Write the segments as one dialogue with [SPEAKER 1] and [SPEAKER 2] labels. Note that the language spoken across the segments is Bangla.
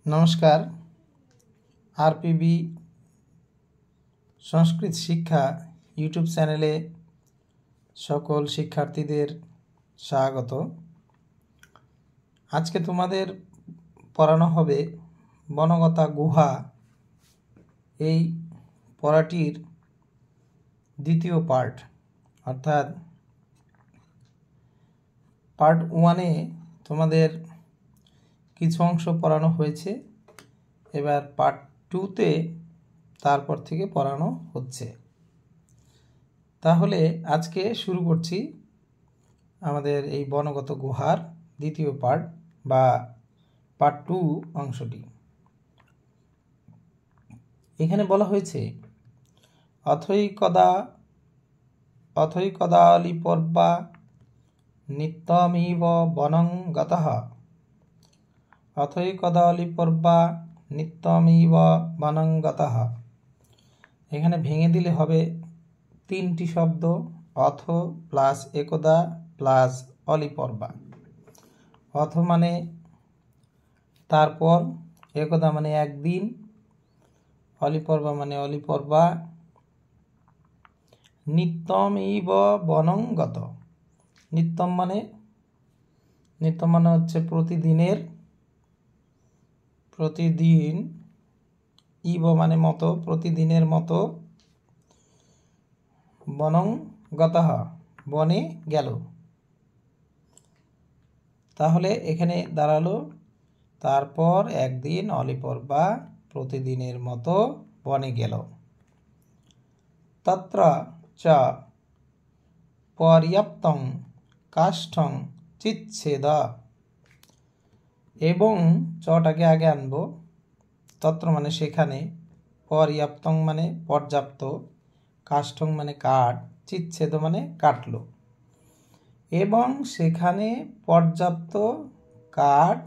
[SPEAKER 1] नमस्कार आरपीबी संस्कृत शिक्षा यूट्यूब चैनेले सकल शिक्षार्थीदेर स्वागत। आज के तुम्हादेर पढ़ानो होबे बनगता गुहा এই পড়াটির দ্বিতীয় পার্ট অর্থাৎ পার্ট 1 এ তোমাদের কিছু অংশ পড়ানো হয়েছে, এবার পার্ট 2 তে তারপর থেকে পড়ানো হচ্ছে। তাহলে আজকে শুরু করছি আমাদের এই বনগত গুহার দ্বিতীয় পার্ট বা পার্ট 2 অংশটি। এখানে বলা হয়েছে অথৈকদালি পর্বা নিত্যমিব বনং গতঃ। অথৈকদালি পর্বা নিত্যমিব বনং গতঃ। এখানে ভেঙে দিলে হবে তিনটি শব্দ, অথ প্লাস একদা প্লাস অলিপর্বা। অথ মানে তারপর, একদা মানে একদিন, অলিপর্বা মানে অলিপর্বা, নিত্যম ইব বনং গত। নিত্যম মানে হচ্ছে প্রতিদিনের, প্রতিদিন, ইব মানে মতো, প্রতিদিনের মতো, বনং গতঃ বনে গেল। তাহলে এখানে দাঁড়ালো তারপর একদিন, অলিপর্বা প্রতিদিনের মতো বনে গেল। তত্র চ পর্যাপ্তং কাষ্ঠং চিচ্ছেদ। এবং চটাকে আগে আনবো, তত্র মানে সেখানে, পর্যাপ্তং মানে পর্যাপ্ত, কাষ্ঠং মানে কাঠ, চিচ্ছেদ মানে কাটলো। এবং সেখানে পর্যাপ্ত কাঠ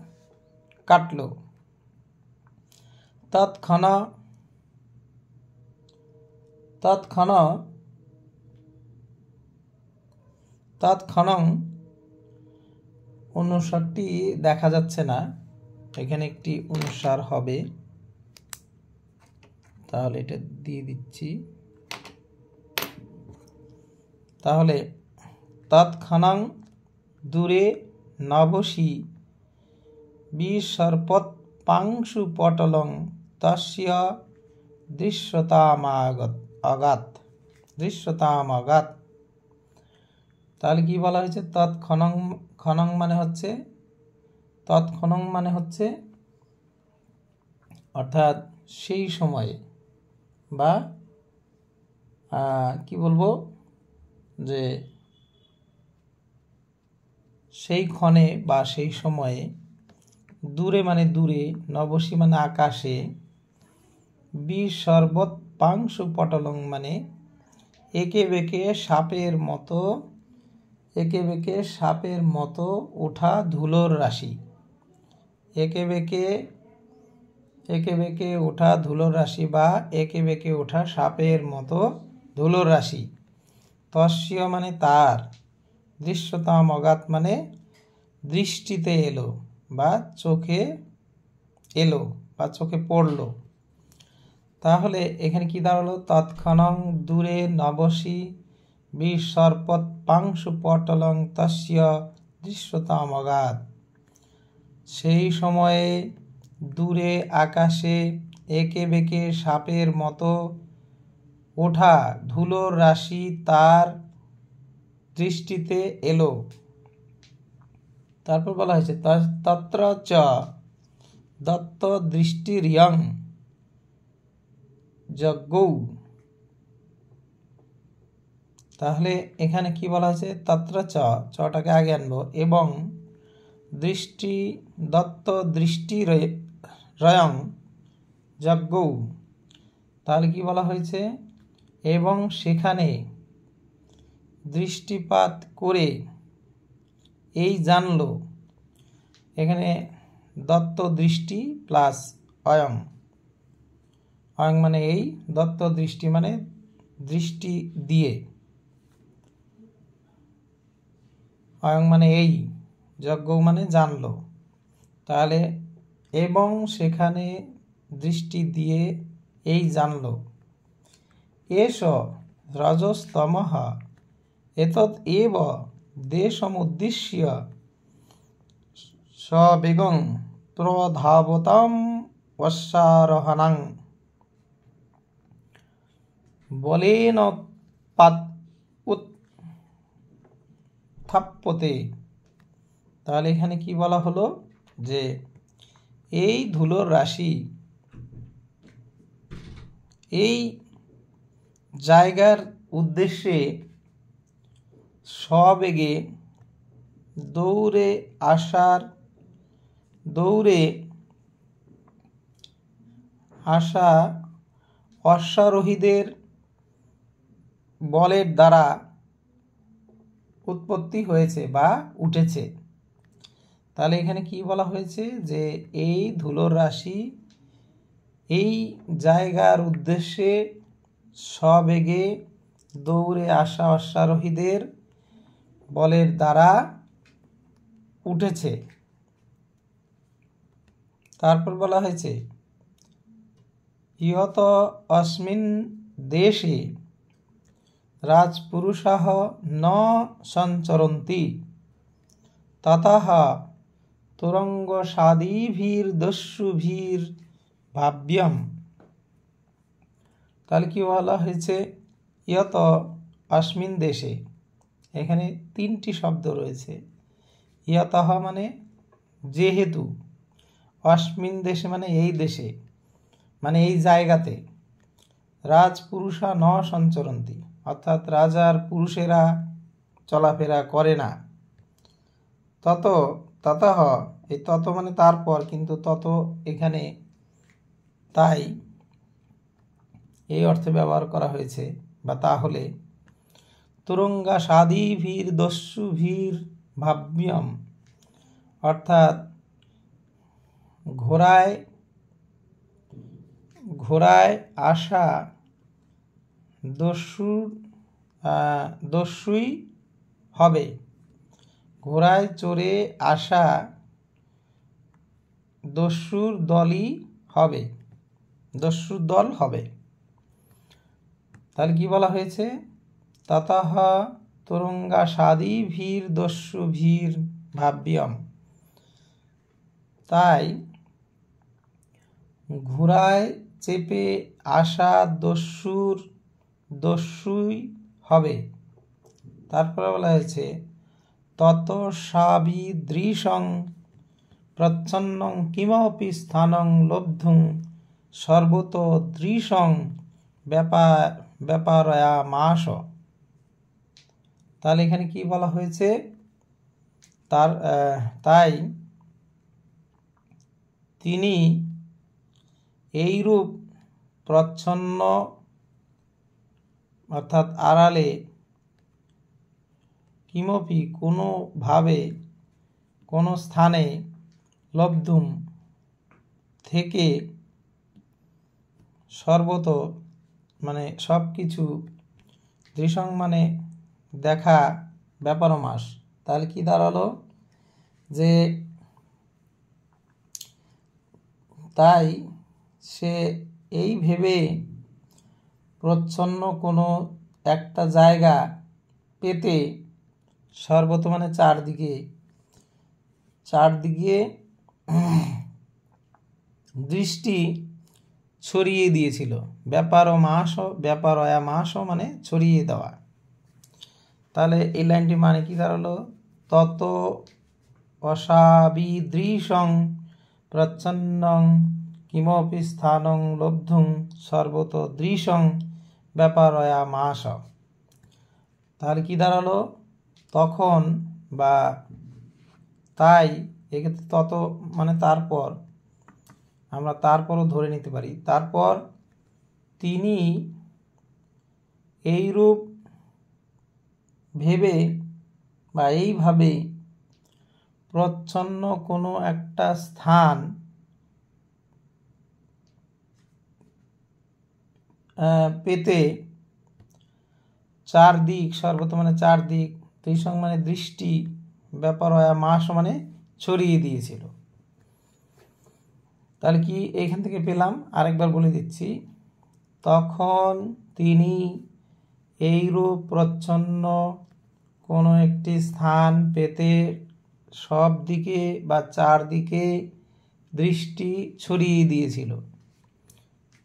[SPEAKER 1] কাটলো। তৎক্ষণং অনুসারটি দেখা যাচ্ছে না, এখানে একটি অনুসার হবে, তাহলে এটা দিয়ে দিচ্ছি। তাহলে তৎক্ষণং দূরে নভসি বিসর্পৎ পাংশু পটলং তস্য দৃশ্যতামাগাত। তাহলে কি বলা হয়েছে? তৎক্ষণং, ক্ষণং মানে হচ্ছে, তৎক্ষণং মানে হচ্ছে অর্থাৎ সেই সময়ে, বা কি বলবো, যে সেই ক্ষণে বা সেই সময়ে, দূরে মানে দূরে, নবসী মানে আকাশে, বিসর্বৎ পাংশু পটলং মানে একে বেঁকে সাপের মতো, একে বেঁকে সাপের মতো ওঠা ধুলোর রাশি। একে বেঁকে ওঠা ধুলোর রাশি বা একে বেঁকে ওঠা সাপের মতো ধুলোর রাশি। তস্য মানে তার, দৃশ্যতাম অগাত মানে দৃষ্টিতে এলো বা চোখে এলো বা চোখে পড়লো। তাহলে এখানে কি দাঁড়ালো? তৎক্ষণং দূরে নবসি বিসর্পৎ পাংশু পটলং তস্য দৃশ্যতাম অগাত। সেই সময়ে দূরে আকাশে একে বেঁকে সাপের মতো ওঠা ধুলোর রাশি তার দৃষ্টিতে এলো। তারপর বলা হয়েছে তত্র চ দত্ত দৃষ্টিরিয়ং যজ্ঞৌ। তাহলে এখানে কি বলা হয়েছে? তত্র চ, চটাকে আগে আনবো, এবং দৃষ্টি, দত্ত দৃষ্টি রয়ং যজ্ঞৌ। তাহলে কি বলা হয়েছে? এবং সেখানে দৃষ্টিপাত করে এই জানলো। এখানে দত্ত দৃষ্টি প্লাস অয়ং, অয়ং মানে এই, দত্ত দৃষ্টি মানে দৃষ্টি দিয়ে, অয়ং মানে এই, যজ্ঞ মানে জানলো। তাহলে এবং সেখানে দৃষ্টি দিয়ে এই জানল, এষ রজস্তমঃ এতৎ এব দেশমুদ্দিশ্য সবেগং প্রধাবতাম অশ্বারোহণাং বলেন উত্থাপ্যতে। তাহলে এখানে কি বলা হলো, যে এই ধুলোর রাশি এই জায়গার উদ্দেশ্যে সবেগে দৌড়ে আসা অশ্বারোহীদের বলের দ্বারা উৎপত্তি হয়েছে বা উঠেছে। তাহলে এখানে কি বলা হয়েছে, যে এই ধুলোর রাশি এই জায়গার উদ্দেশ্যে সবেগে দৌড়ে আসা অশ্বারোহীদের বলের দ্বারা উঠেছে। তারপর বলা হয়েছে, ইয়ত অস্মিন দেশে রাজপুরুষাঃ ন সঞ্চরন্তি ততঃ তুরঙ্গসাদীভির্দস্যুভির্ভাব্যম। তাহলে কি বলা হয়েছে, ইয়ত অস্মিন দেশে, এখানে তিনটি শব্দ রয়েছে। ইয়তঃ মানে যেহেতু, অস্মিন দেশে মানে এই দেশে, মানে এই জায়গাতে, রাজপুরুষা ন সঞ্চরন্তি অর্থাৎ রাজার পুরুষেরা চলাফেরা করে না। ততঃ এই তত মানে তারপর, কিন্তু তত এখানে তাই এই অর্থে ব্যবহার করা হয়েছে, বা তাহলে তুরঙ্গা সাদীভির দস্যুভির ভাব্যম অর্থাৎ ঘোড়ায় আসা দস্যুই হবে, ঘোড়ায় চড়ে আসা দস্যুর দল হবে। তাহলে কি বলা হয়েছে, ততঃ তুরঙ্গা সাদীভির দস্যুভির ভাব্যম, তাই ঘোড়ায় চেপে আসা দস্যুই হবে। তারপরে বলা হয়েছে, তত সাবিদৃশং প্রচ্ছন্নং কিমপি স্থানং লব্ধুং সর্বত দৃশং ব্যাপারয়ামাস। তাহলে এখানে কি বলা হয়েছে, তাই তিনি এইরূপ প্রচ্ছন্ন অর্থাৎ আড়ালে, কিমপি কোনোভাবে, কোনো স্থানে, লব্ধুম থেকে, সর্বত মানে সব কিছু, দৃশং মানে দেখা, ব্যাপারমাস। তাহলে কি দাঁড়ালো, যে তাই সে এই ভেবে প্রচ্ছন্ন কোনো একটা জায়গা পেতে সর্বত মানে চারদিকে দৃষ্টি ছড়িয়ে দিয়েছিল। ব্যাপারয়ামাস মানে ছড়িয়ে দেওয়া। তাহলে এই লাইনটি মানে কি দাঁড়ালো, তত অসাবিদৃশং প্রচ্ছন্নং কিমপি স্থানং লব্ধুং সর্বত দৃশং ব্যাপারয়ামাস। তাহলে কি দাঁড়ালো, তখন বা তাই, এক্ষেত্রে তত মানে তারপর, আমরা তারপরও ধরে নিতে পারি, তারপর তিনি এইরূপ ভেবে বা এইভাবে প্রচ্ছন্ন কোনো একটা স্থান পেতে চারদিক, সর্বত মানে চারদিক, দৃশং মানে দৃষ্টি, ব্যাপারয়ামাস মানে ছড়িয়ে দিয়েছিল। তাহলে কি এইখান থেকে পেলাম, আরেকবার বলে দিচ্ছি। তখন তিনি এইরূপ প্রচ্ছন্ন কোনো একটি স্থান পেতে সব দিকে বা চারদিকে দৃষ্টি ছড়িয়ে দিয়েছিল।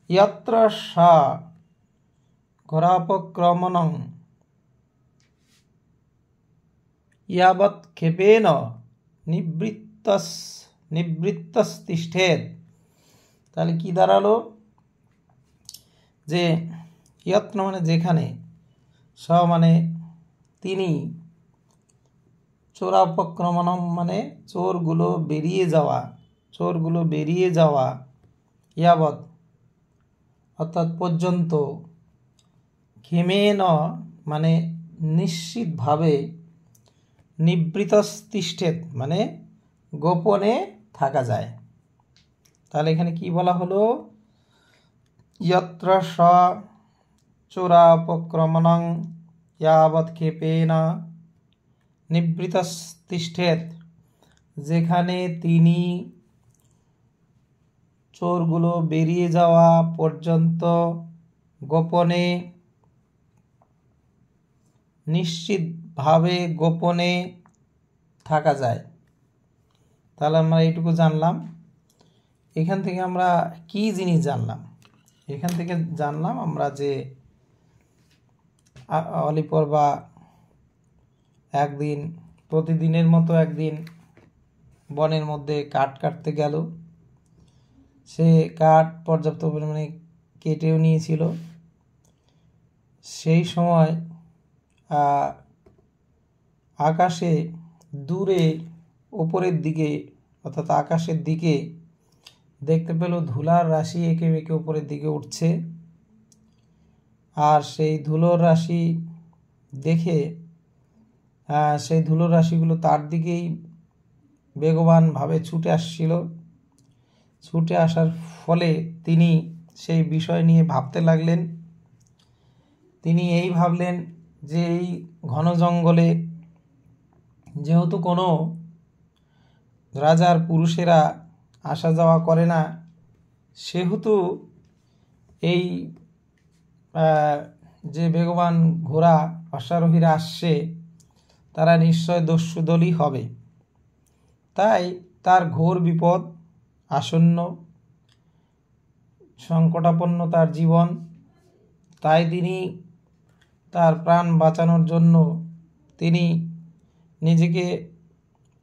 [SPEAKER 1] যত্র সা ঘোরাপক্রমণং ইয়াবৎ ক্ষেপেন নিবৃত্তস্তিষ্ঠেৎ। তাহলে কি দাঁড়ালো, যে যত্র মানে যেখানে, স মানে তিনি, চোরাপক্রমণম মানে চোরগুলো বেরিয়ে যাওয়া, ইয়াবৎ অর্থাৎ পর্যন্ত, ক্ষেমেন মানে নিশ্চিতভাবে, নিবৃতস্তিষ্ঠেৎ মানে গোপনে থাকা যায়। তাহলে এখানে কি বলা হলো, যত্র স চোরাপক্রমণং ইয়াবৎ ক্ষেপেন নিবৃতস্তিষ্ঠেৎ, যেখানে তিনি চোরগুলো বেরিয়ে যাওয়া পর্যন্ত গোপনে, নিশ্চিতভাবে গোপনে থাকা যায়। তাহলে আমরা এইটুকু জানলাম। এখান থেকে আমরা কি জিনিস জানলাম? এখান থেকে জানলাম আমরা যে অলিপর্বা একদিন, প্রতিদিনের মতো একদিন বনের মধ্যে কাঠ কাটতে গেল। সে কাঠ পর্যাপ্ত পরিমাণে কেটেও নিয়েছিল। সেই সময় আকাশে দূরে ওপরের দিকে অর্থাৎ আকাশের দিকে দেখতে পেল ধুলার রাশি এঁকে বেঁকে উপরের দিকে উঠছে। আর সেই ধুলোর রাশি দেখে সেই ধুলোর রাশিগুলো তার দিকেই বেগবানভাবে ছুটে আসছিল। ছুটে আসার ফলে তিনি সেই বিষয় নিয়ে ভাবতে লাগলেন। তিনি এই ভাবলেন যে এই ঘন জঙ্গলে যেহেতু কোনো রাজার পুরুষেরা আসা যাওয়া করে না, সেহেতু এই যে বেগবান ঘোড়া অশ্বারোহীরা আসছে তারা নিশ্চয় দস্যুদলই হবে। তাই তার ঘোর বিপদ আসন্ন, সংকটাপন্ন তার জীবন। তাই তিনি তার প্রাণ বাঁচানোর জন্য, তিনি নিজেকে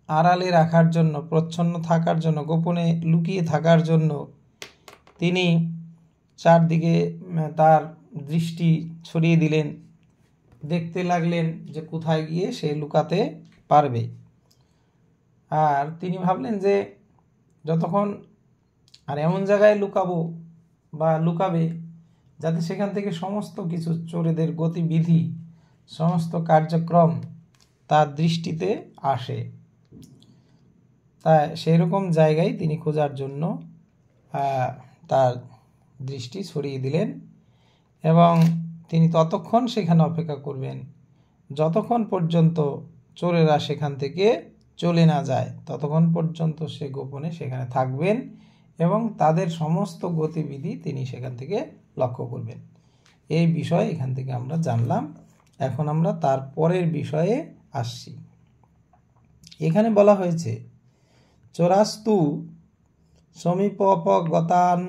[SPEAKER 1] আড়ালে রাখার জন্য, প্রচ্ছন্ন থাকার জন্য, গোপনে লুকিয়ে থাকার জন্য তিনি চারদিকে তার দৃষ্টি ছড়িয়ে দিলেন। দেখতে লাগলেন যে কোথায় গিয়ে সে লুকাতে পারবে। আর তিনি ভাবলেন যে যতক্ষণ আর এমন জায়গায় লুকাবো বা লুকাবে যাতে সেখান থেকে সমস্ত কিছু চোরেদের গতিবিধি, সমস্ত কার্যক্রম তার দৃষ্টিতে আসে। তাই সেই রকম জায়গায় তিনি খোঁজার জন্য তার দৃষ্টি ছড়িয়ে দিলেন এবং তিনি ততক্ষণ সেখানে অপেক্ষা করবেন যতক্ষণ পর্যন্ত চোরেরা সেখান থেকে চলে না যায়, ততক্ষণ পর্যন্ত সে গোপনে সেখানে থাকবেন এবং তাদের সমস্ত গতিবিধি তিনি সেখান থেকে লক্ষ্য করবেন। এই বিষয় এখান থেকে আমরা জানলাম। এখন আমরা তার পরের বিষয়ে আসছি। এখানে বলা হয়েছে চোরাস্তু সমীপোপগতান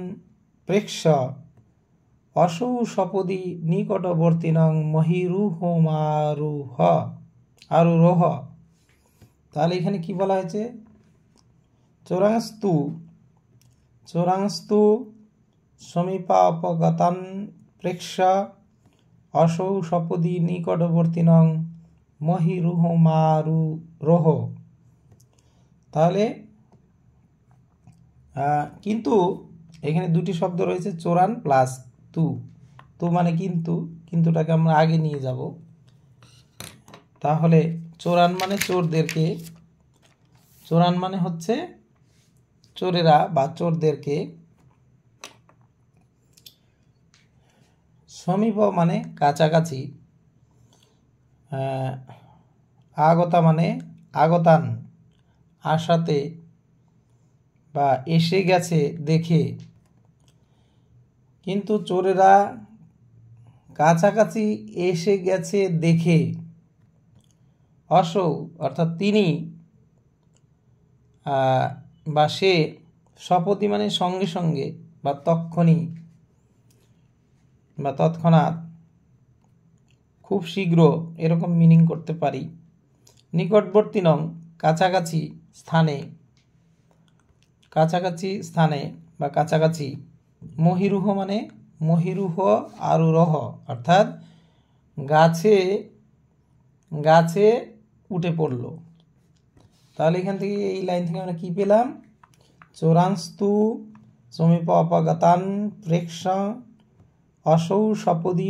[SPEAKER 1] প্রেক্ষ অসৌ সপদি নিকটবর্তিনং আরোহ। তাহলে এখানে কি বলা হয়েছে, চোরাংস্তু সমীপোপগতান প্রেক্ষ অসৌ সপদি নিকটবর্তিনং মহিরুহমারোহ। তাহলে কিন্তু এখানে দুটি শব্দ রয়েছে, চোরান প্লাস তু মানে কিন্তুটাকে আমরা আগে নিয়ে যাব। তাহলে চোরান মানে চোরদেরকে, চোরান মানে হচ্ছে চোরেরা বা চোরদেরকে, সমীপ মানে কাছাকাছি, আগতা মানে আগতান আসাতে, বা এসে গেছে দেখে, কিন্তু চোরেরা কাছাকাছি এসে গেছে দেখে অসৌ অর্থাৎ তিনি বা সে সপতি মানে সঙ্গে সঙ্গে বা তক্ষণি বা তৎক্ষণাৎ, খুব শীঘ্র এরকম মিনিং করতে পারি। নিকটবর্তী নং কাছাকাছি স্থানে, কাছাকাছি স্থানে বা কাছাকাছি। মহিরুহ মানে মহিরুহ আরুরহ অর্থাৎ গাছে গাছে উঠে পড়ল। তাহলে এখান থেকে এই লাইন থেকে আমরা কি পেলাম? চোরাংস্তু সমীপ অপগতান প্রেক্ষ অসৌ সপদি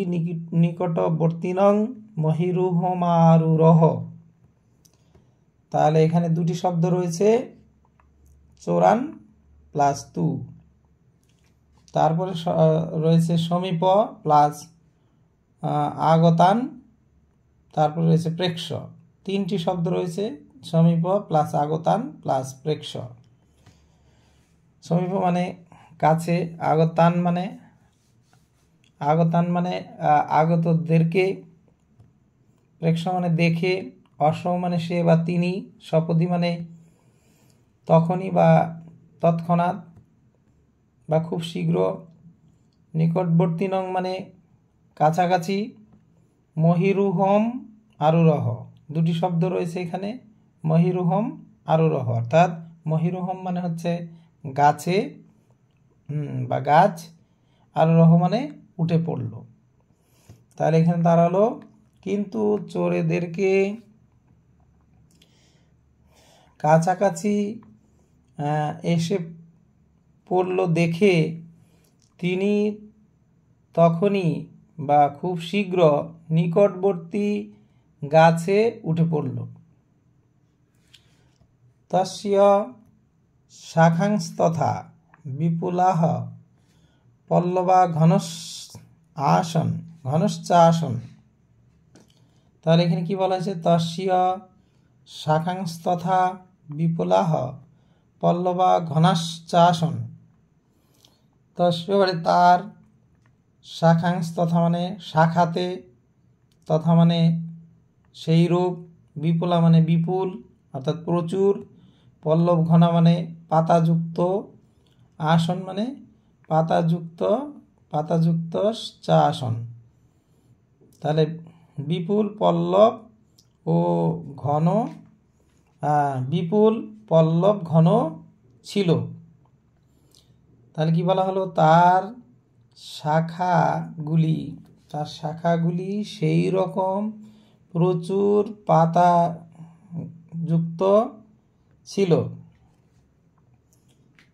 [SPEAKER 1] নিকটবর্তীনং মহিরুহমারুরহ। তাহলে এখানে দুটি শব্দ রয়েছে, চোরান প্লাস তু, তারপরে রয়েছে সমীপ প্লাস আগতান, তারপরে রয়েছে প্রেক্ষ। তিনটি শব্দ রয়েছে, সমীপ প্লাস আগতান প্লাস প্রেক্ষ। সমীপ মানে কাছে, আগতান মানে আগতদেরকে, প্রেক্ষ মানে দেখে, অসৌ মানে সে বা তিনি, সপদি মানে তখনই বা তৎক্ষণাৎ বা খুব শীঘ্র, নিকটবর্তী নং মানে কাছাকাছি, মহিরুহম আরুরহ দুটি শব্দ রয়েছে এখানে, মহিরুহম আরুরহ অর্থাৎ মহিরুহম মানে হচ্ছে গাছে বা গাছ, আরুরহ মানে উঠে পড়ল। তাহলে এখানে দাঁড়ালো কিন্তু চোরেদেরকে কাছাকাছি এসে পড়ল দেখে তিনি তখনই বা খুব শীঘ্র নিকটবর্তী গাছে উঠে পড়ল। তস্য শাখাংস্তথা বিপুলাহ পল্লবা ঘনশ্চাসন। তাহলে এখানে কি বলা হয়েছে? তস্য শাখাংস্তথা বিপুলাহ পল্লবা ঘনশ্চাসন। তস্য মানে তার, শাখাংশ তথা মানে শাখাতে, তথা মানে সেই রূপ, বিপুলা মানে বিপুল অর্থাৎ প্রচুর, পল্লব ঘনা মানে পাতাযুক্ত, আসন মানে পাতাযুক্ত চা আসন। তাহলে বিপুল পল্লব ও ঘন, বিপুল পল্লব ঘন ছিল। তাহলে কি বলা হলো? তার শাখাগুলি সেই রকম প্রচুর পাতা যুক্ত ছিল।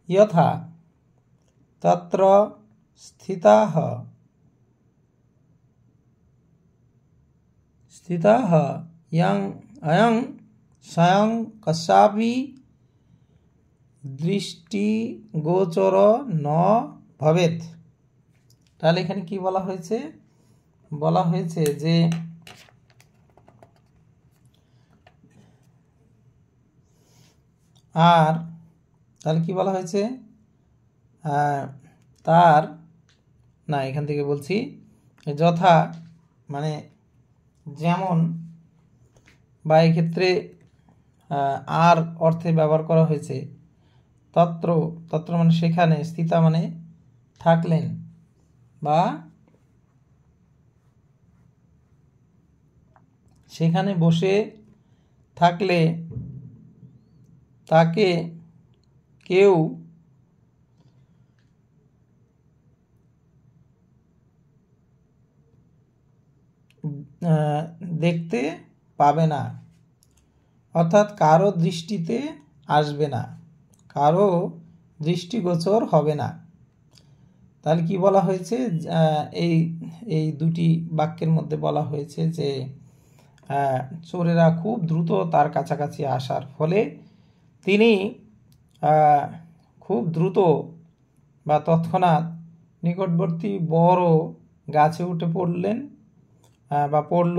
[SPEAKER 1] যথা তত্র স্থিতাঃ অয়ং স্বয়ং কস্যাপি দৃষ্টিগোচর ন ভবেৎ। তাহলে এখানে কি বলা হয়েছে? বলা হয়েছে যে আর, তাহলে কি বলা হয়েছে? তার না, এখান থেকে বলছি যথা মানে যেমন, বা এক্ষেত্রে আর অর্থে ব্যবহার করা হয়েছে। তত্র মানে সেখানে, স্থিতা মানে থাকলেন বা সেখানে বসে থাকলে তাকে কেউ দেখতে পাবে না, অর্থাৎ কারো দৃষ্টিতে আসবে না, কারো দৃষ্টিগোচর হবে না। তাহলে কি বলা হয়েছে? এই দুটি বাক্যের মধ্যে বলা হয়েছে যে চোরেরা খুব দ্রুত তার কাছাকাছি আসার ফলে তিনি খুব দ্রুত বা তৎক্ষণাৎ নিকটবর্তী বড় গাছে উঠে পড়লেন বা পড়ল।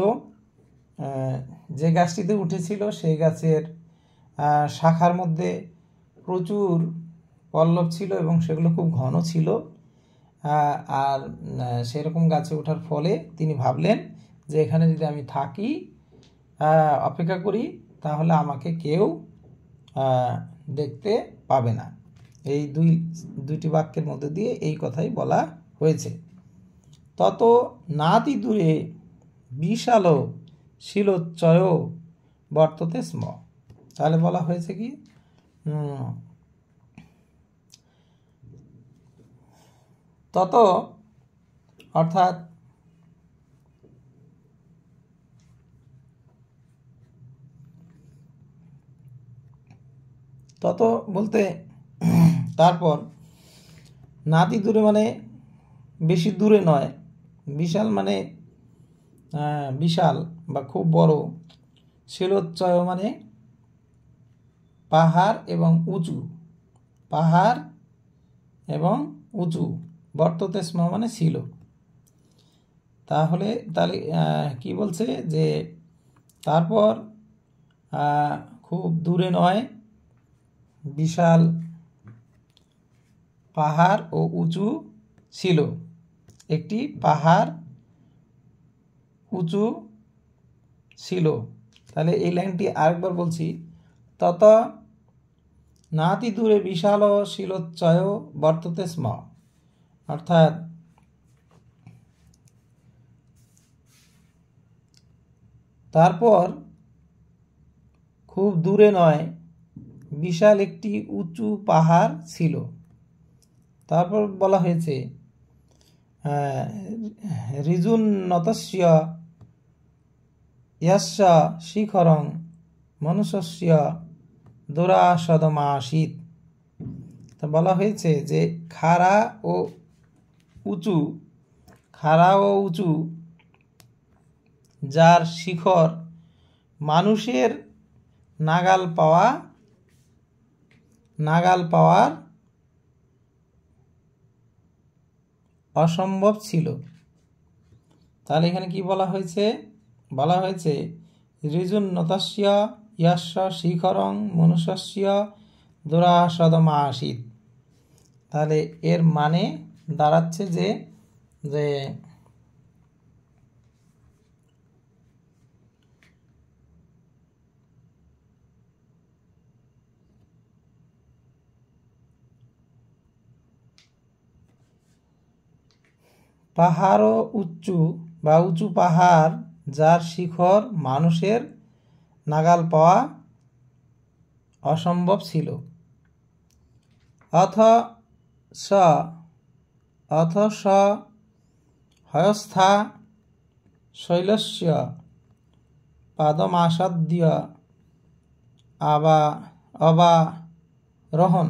[SPEAKER 1] যে গাছটিতে উঠেছিল সেই গাছের শাখার মধ্যে প্রচুর পল্লব ছিল এবং সেগুলো খুব ঘন ছিল। আর সেরকম গাছে ওঠার ফলে তিনি ভাবলেন যে এখানে যদি আমি থাকি, অপেক্ষা করি, তাহলে আমাকে কেউ দেখতে পাবে না। এই দুইটি বাক্যের মধ্যে দিয়ে এই কথাই বলা হয়েছে। তত নাতি দূরে বিশাল শিলোচ্চয় বর্ততে স্ম। তাহলে বলা হয়েছে কি, তত অর্থাৎ তত বলতে তারপর, নাতি দূরে মানে বেশি দূরে নয়, বিশাল মানে বিশাল বা খুব বড়, শিলোচ্চয় মানে পাহাড় এবং উঁচু, পাহাড় এবং উঁচু, বর্ততে স্ম মানে ছিল। তাহলে কি বলছে যে তারপর খুব দূরে নয়, বিশাল পাহাড় ও উঁচু ছিল, একটি পাহাড় উঁচু ছিল। তাহলে এই লাইনটি আরেকবার বলছি, তত নাতি দূরে বিশাল শিলোচ্চয় বর্ততে স্ম, অর্থাৎ তারপর খুব দূরে নয়, বিশাল একটি উঁচু পাহাড় ছিল। তারপর বলা হয়েছে ঋজুন্নতস্য ইয়াস্য শিখরং মনুষ্যস্য দুরাসদমাসীৎ। তা বলা হয়েছে যে খাড়া ও উঁচু যার শিখর মানুষের নাগাল পাওয়ার অসম্ভব ছিল। তাহলে এখানে কি বলা হয়েছে, বলা হয়েছে ঋজুন্নতস্য ইয়াস্য শিখরং মনুষ্যস্য দুরাসদমাসীৎ। তাহলে এর মানে দাঁড়াচ্ছে যে পাহাড় উঁচু বা উঁচু পাহাড় যার শিখর মানুষের নাগাল পাওয়া অসম্ভব ছিল। অথ স হয়স্থা শৈলস্য পাদমাসাদ্য অবারোহণ।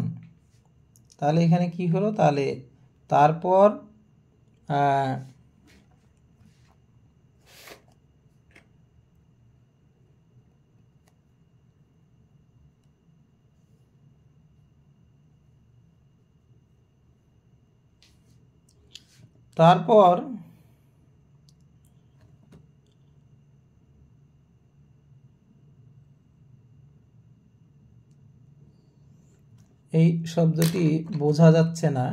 [SPEAKER 1] তাহলে এখানে কি হলো, তাহলে তারপর এই শব্দটি বোঝা যাচ্ছে না,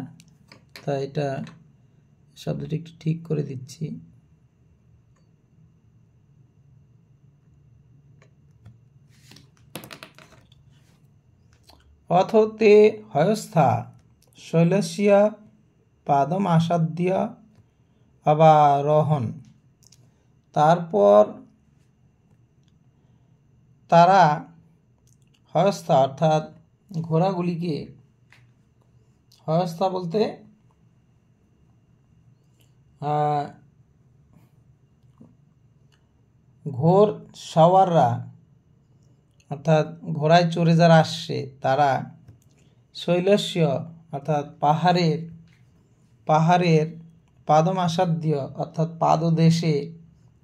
[SPEAKER 1] তাই এটা শব্দটি একটু ঠিক করে দিচ্ছি। অথ তে হয়স্থা শৈলস্য পাদমাসাদ্য অবারোহণ। তারপর তারা হয়স্থা অর্থাৎ ঘোড়াগুলিকে, হয়স্থা বলতে ঘোর সওয়াররা অর্থাৎ ঘোড়ায় চড়ে যারা আসছে তারা শৈলস্য অর্থাৎ পাহাড়ের পাদমাসাদ্য অর্থাৎ পাদদেশে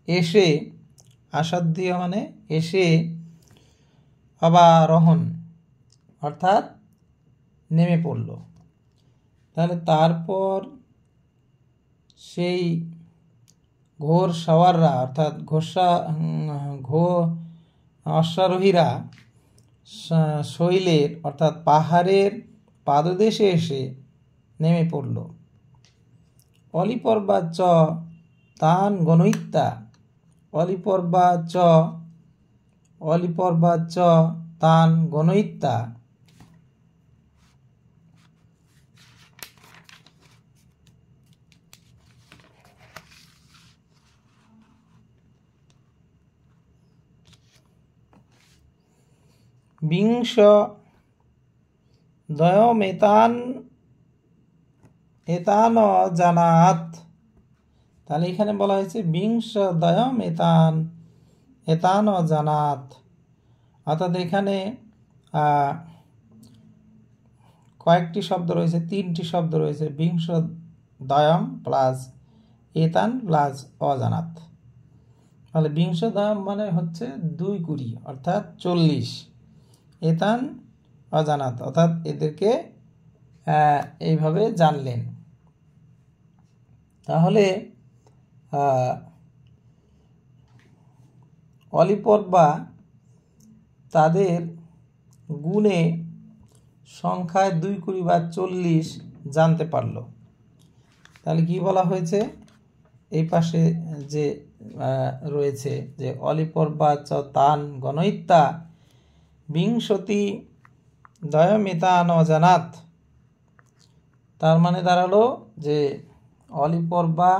[SPEAKER 1] এসে, আসাদ্য মানে এসে, অবারোহণ অর্থাৎ নেমে পড়ল। তাহলে তারপর সেই ঘোর সওয়াররা অর্থাৎ অশ্বারোহীরা শৈলের অর্থাৎ পাহাড়ের পাদদেশে এসে নেমে পড়ল। অলিপর্বা চ তান গণইত্যা, অলিপর্বা চ তান গণইত্যা। বিংশ দয়মেতান জানাত। তাহলে এখানে বলা হয়েছে বিংশ এতান জানাত, অর্থাৎ এখানে কয়েকটি শব্দ রয়েছে, 3টি শব্দ রয়েছে, বিংশ দয়ম প্লাস এতান প্লাস অজানাত। তাহলে বিংশ দয়ম মানে হচ্ছে 2-20 অর্থাৎ 40, এতান অজানাত অর্থাৎ এদেরকে এইভাবে জানলেন। তাহলে অলিপর্বা তাদের গুণে সংখ্যায় 2-20 বা 40 জানতে পারল। তাহলে কি বলা হয়েছে এই পাশে যে রয়েছে যে অলিপর্বা চ তান গণইত্যা বিংশতি দয়মেতান অজানাত, তার মানে দাঁড়ালো যে অলিপর্বা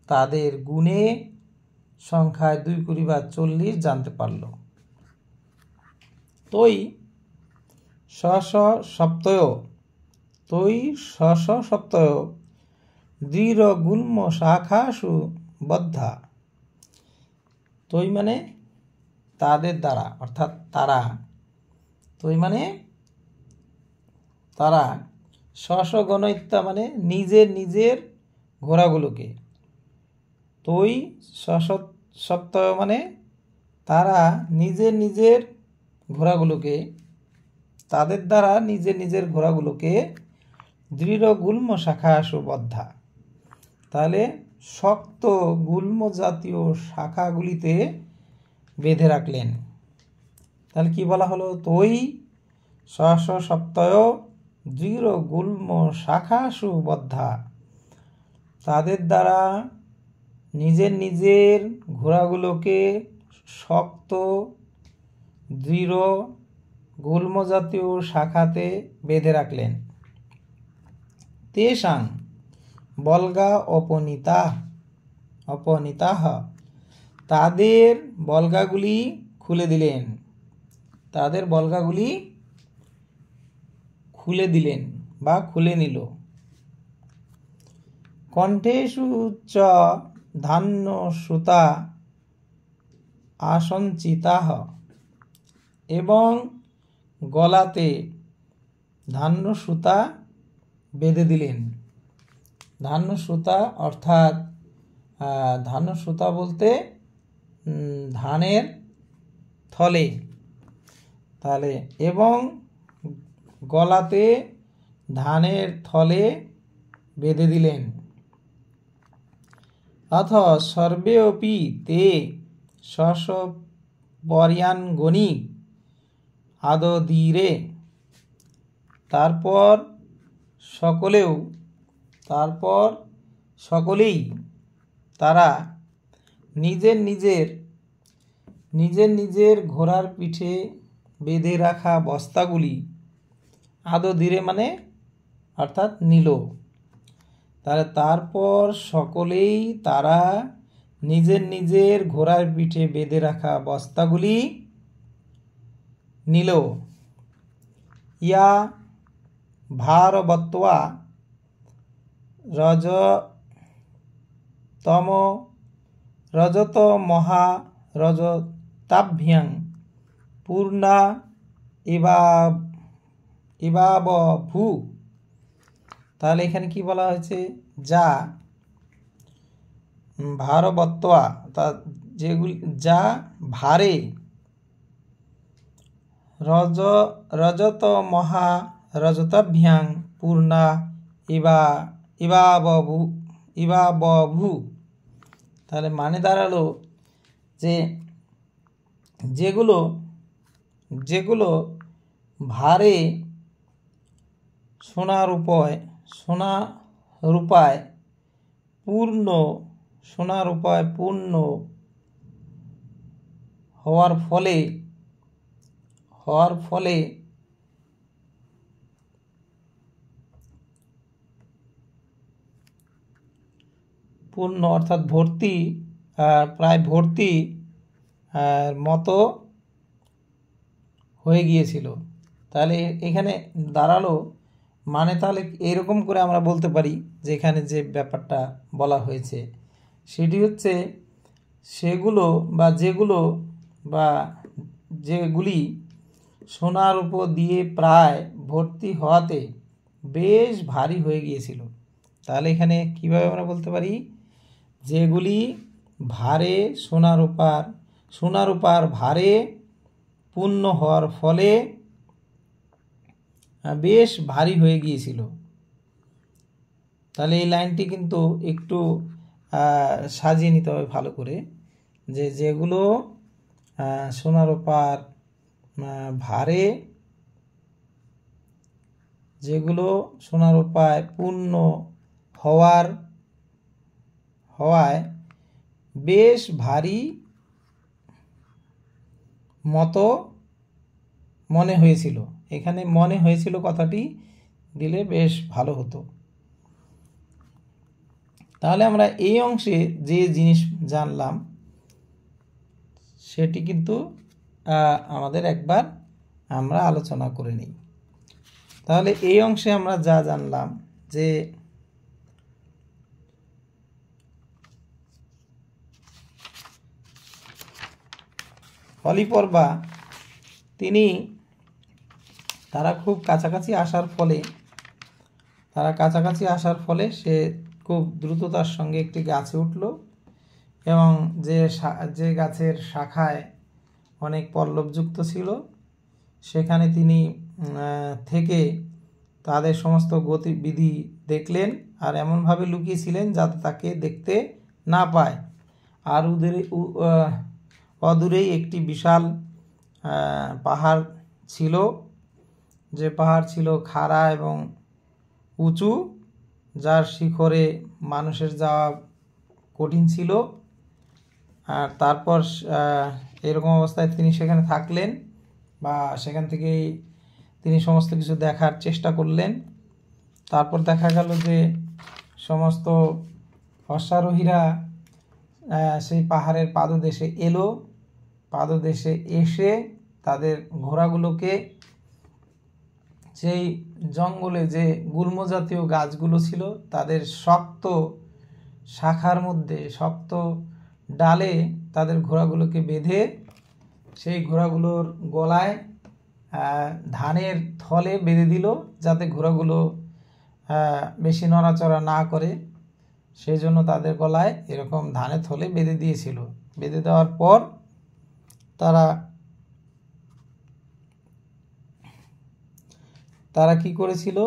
[SPEAKER 1] তাদের গুণে সংখ্যায় 2-20 বা 40 জানতে পারল। তৈ শশ সপ্তয় দৃঢ় গুল্ম শাখাসু বদ্ধা। তৈ মানে তাদের দ্বারা, অর্থাৎ তারা, তৈ মানে তারা, শশ গণইত্যা মানে নিজের ঘোড়াগুলোকে, তৈ সপ্তয় মানে তারা নিজের ঘোড়াগুলোকে, তাদের দ্বারা নিজের ঘোড়াগুলোকে দৃঢ় গুল্ম শাখাসু বদ্ধা, তাহলে শক্ত গুল্ম জাতীয় শাখাগুলিতে বেঁধে রাখলেন। তাহলে কি বলা হলো, তৈ শশ সপ্তয় দৃঢ় গুল্ম শাখাসু বদ্ধা, তাদের দ্বারা নিজের ঘোড়াগুলোকে শক্ত দৃঢ় গুল্ম জাতীয় শাখাতে বেঁধে রাখলেন। তেষাং বল্গা অপনীতাহ, তাদের বল্গাগুলি খুলে দিলেন, তাদের বল্গাগুলি খুলে দিলেন বা খুলে নিল। কণ্ঠেষু চ ধান্য সুতা আসঞ্চিতাহ, এবং গলাতে ধান্য সুতা বেঁধে দিলেন। ধান্য সুতা অর্থাৎ ধান্য সুতা বলতে ধানের থলে, তাহলে এবং গলাতে ধানের থলে বেঁধে দিলেন। অথ সর্বেপি তে শশ পর্যাঙ্গনি আদদিরে, তারপর সকলেই তারা নিজের ঘোড়ার পিঠে বেঁধে রাখা বস্তাগুলি, আদদিরে মানে অর্থাৎ নিল, তাহলে তারপর সকলেই তারা নিজের ঘোড়ার পিঠে বেঁধে রাখা বস্তাগুলি নিল। ইয়া ভারবত্বা রজত মহারজতাভ্যাং পূর্ণা ইবাবভূ। তাহলে এখানে কি বলা হয়েছে, যা ভারবত্বা যেগুলি যা ভারে রজত মহারজতাভ্যাং পূর্ণা ইবাবভূ। তাহলে মানে দাঁড়ালো যে যেগুলো ভারে সোনা রূপায় পূর্ণ হওয়ার ফলে পূর্ণ অর্থাৎ ভর্তি, প্রায় ভর্তি মতো হয়ে গিয়েছিল। তাহলে এখানে দাঁড়ালো মানে তাহলে এরকম করে আমরা বলতে পারি যে এখানে যে ব্যাপারটা বলা হয়েছে সেটি হচ্ছে যেগুলি সোনার উপর দিয়ে প্রায় ভর্তি হওয়াতে বেশ ভারী হয়ে গিয়েছিল। তাহলে এখানে কিভাবে আমরা বলতে পারি, যেগুলি ভারে সোনারূপার ভারে পূর্ণ হওয়ার ফলে বেশ ভারী হয়ে গিয়েছিল। তাহলে এই লাইনটি কিন্তু একটু সাজিয়ে নিতে হবে ভালো করে, যেগুলো সোনারূপার ভারে, যেগুলো সোনারূপায় পূর্ণ হওয়ায় বেশ ভারী মতো মনে হয়েছিল। এখানে মনে হয়েছিল কথাটি দিলে বেশ ভালো হতো। তাহলে আমরা এই অংশে যে জিনিস জানলাম সেটি কিন্তু আমাদের একবার আমরা আলোচনা করে নিই। তাহলে এই অংশে আমরা যা জানলাম যে অলিপর্বা তারা খুব কাছাকাছি আসার ফলে সে খুব দ্রুততার সঙ্গে একটি গাছে উঠল এবং যে গাছের শাখায় অনেক পল্লবযুক্ত ছিল সেখানে তিনি থেকে তাদের সমস্ত গতিবিধি দেখলেন আর এমনভাবে লুকিয়েছিলেন যাতে তাকে দেখতে না পায়। আর অদূরেই একটি বিশাল পাহাড় ছিল, যে পাহাড় ছিল খাড়া এবং উঁচু, যার শিখরে মানুষের যাওয়া কঠিন ছিল। আর তারপর এরকম অবস্থায় তিনি সেখানে থাকলেন বা সেখান থেকেই তিনি সমস্ত কিছু দেখার চেষ্টা করলেন। তারপর দেখা গেল যে সমস্ত অশ্বারোহীরা সেই পাহাড়ের পাদদেশে এসে তাদের ঘোড়াগুলোকে সেই জঙ্গলে যে গুল্ম জাতীয় গাছগুলো ছিল তাদের শক্ত শাখার মধ্যে, শক্ত ডালে তাদের ঘোড়াগুলোকে বেঁধে সেই ঘোড়াগুলোর গলায় ধানের থলে বেঁধে দিল যাতে ঘোড়াগুলো বেশি নড়াচড়া না করে, সেই জন্য তাদের গলায় এরকম ধানের থলে বেঁধে দিয়েছিল। বেঁধে দেওয়ার পর তারা কি করেছিল,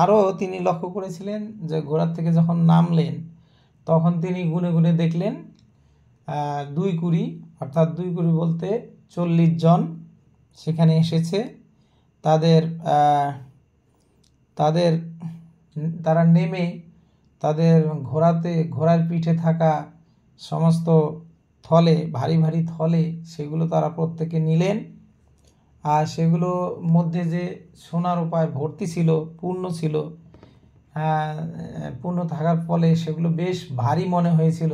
[SPEAKER 1] আরও তিনি লক্ষ্য করেছিলেন যে ঘোড়ার থেকে যখন নামলেন তখন তিনি গুনে গুনে দেখলেন 2 কুড়ি, অর্থাৎ 2 কুড়ি বলতে 40 জন সেখানে এসেছে। তারা নেমে তাদের ঘোড়ার পিঠে থাকা সমস্ত থলে, ভারী ভারী থলে, সেগুলো তারা প্রত্যেকে নিলেন। আর সেগুলো মধ্যে যে সোনার উপায় ভর্তি ছিল, পূর্ণ থাকার ফলে সেগুলো বেশ ভারী মনে হয়েছিল।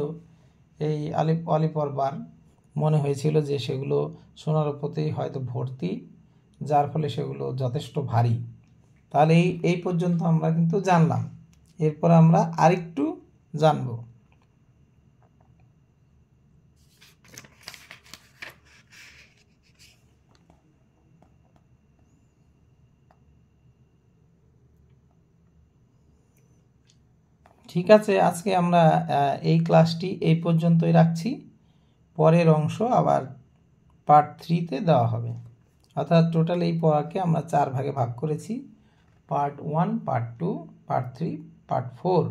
[SPEAKER 1] এই অলিপর্বার মনে হয়েছিল যে সেগুলো সোনার উপরেই হয়তো ভর্তি, যার ফলে সেগুলো যথেষ্ট ভারী। তাহলে এই পর্যন্ত আমরা কিন্তু জানলাম। এরপর আমরা আরেকটু জানব। ঠিক আছে, আজকে আমরা এই ক্লাসটি এই পর্যন্তই রাখছি। পরের অংশ আবার পার্ট 3-তে দেওয়া হবে। অর্থাৎ টোটাল এই পড়াকে আমরা 4 ভাগে ভাগ করেছি, পার্ট 1, পার্ট 2, পার্ট 3, পার্ট 4।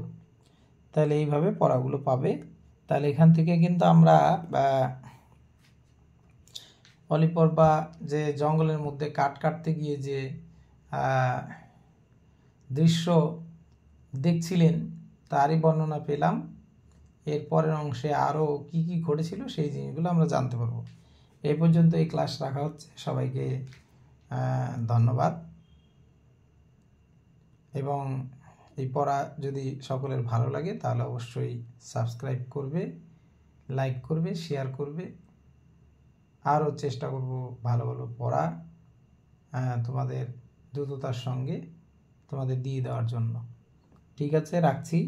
[SPEAKER 1] তাহলে এইভাবে পড়াগুলো পাবে। তাহলে এখান থেকে কিন্তু আমরা অলিপর্বা যে জঙ্গলের মধ্যে কাঠ কাটতে গিয়ে যে দৃশ্য দেখছিলেন তারই বর্ণনা পেলাম। এর পরের অংশে আরও কি কি ঘটেছিল সেই জিনিসগুলো আমরা জানতে পারবো। এই পর্যন্ত এই ক্লাস রাখা হচ্ছে। সবাইকে ধন্যবাদ। এবং এই পড়া যদি সকলের ভালো লাগে তাহলে অবশ্যই সাবস্ক্রাইব করবে, লাইক করবে, শেয়ার করবে। আরও চেষ্টা করব ভালো ভালো পড়া তোমাদের দ্রুততার সঙ্গে তোমাদের দিয়ে দেওয়ার জন্য। ঠিক আছে, রাখছি।